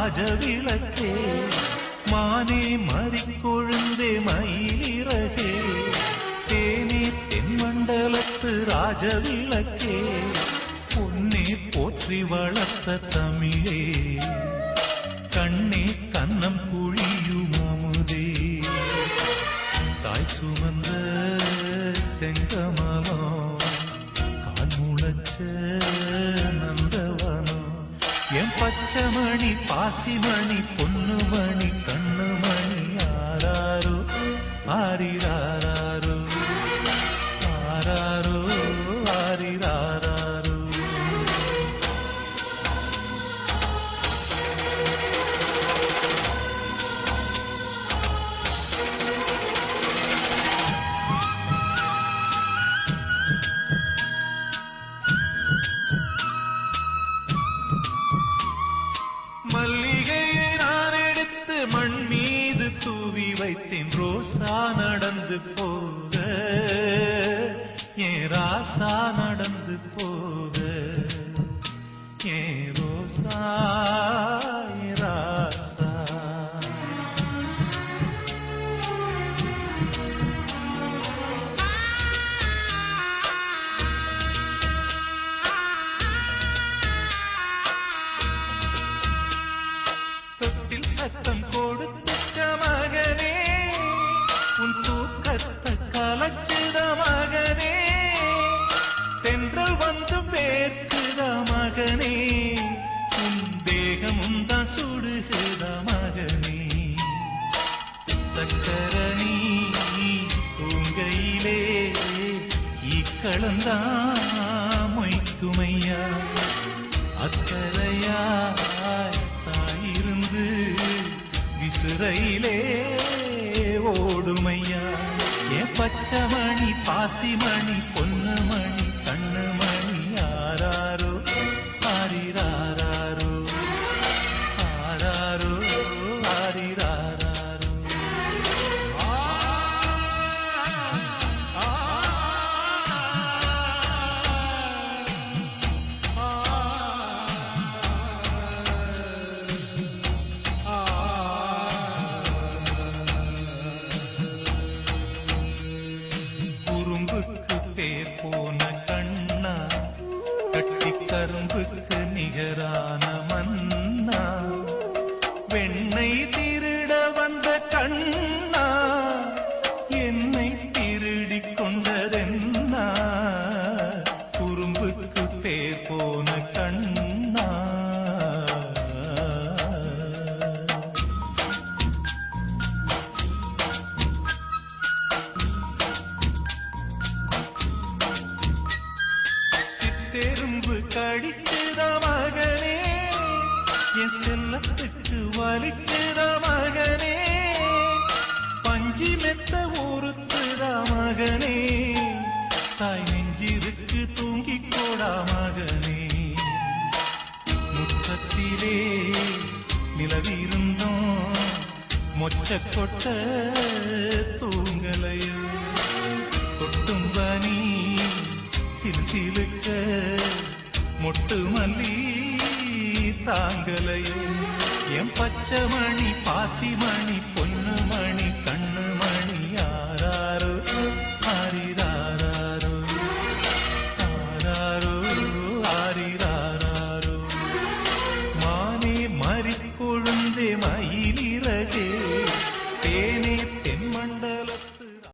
ராஜவிளக்கே மானே மறிக்கொழுந்தே மயிலிறகே தேனே தென்மண்டலத்து ராஜவிளக்கே பொன்னே போற்றி வளர்த்த தமிழே கண்ணே கண்ணம் குழியும் அமுதே தாய் சுமந்த செங்கமலம் கால் முளைச்ச நந்தவனம் என் பச்சைமணி பாசிமணி பொன்னுமணி கண்ணுமணி ஆராரோ ஆரிராரோ ஆராரோ ஆரிராரோ மல்லிகையை நான் எடுத்து மண் மீது தூவி வைத்தேன் ரோசா நடந்து போக ஏன் ராசா நடந்து போக ஏன் ரோசா ராசா தொட்டில் சத்தம் கொடுத்த மகனே உன் தூக்கத்தை கலச்சுத மகனே தென்றல் வந்து பேர்க்குத மகனே உன் தேகமும் தான் சுடுகுத மகனே சக்கரணி தூங்கையிலே ஈக்களந்தா மொய்க்குமையா அக்கறையாய் தாயிருந்து விசுரையிலே ஓடுமையா என் பச்சைமணி பாசிமணி பொன்னுமணி கண்ணுமணி ஆராரோ ஆரிராரோ ஆராரோ ஆரிராரோ குறும்புக்கு பேர் போன கண்ணா கட்டி கரும்புக்கு நிகரான மன்னா வெண்ணை திருட வந்த கண்ணா என்னை திருடி கொண்டதென்னா குறும்புக்கு பேர் போன கண்ணா தெரும்பு கடிச்சுத மகனே என் செல்லத்துக்கு வலிச்சுத மகனே பஞ்சி மெத்த ஊறுத்துத மகனே தாய் நெஞ்சிருக்கு தூங்கிக் கோடா மகனே முற்றத்திலே நிலவிருந்தோம் மொச்ச கொட்ட தூங்கலையோ கொட்டும் பனி சிலுசிலுக்க மொட்டு மல்லி தாங்கலையோ என் பச்சைமணி பாசிமணி பொன்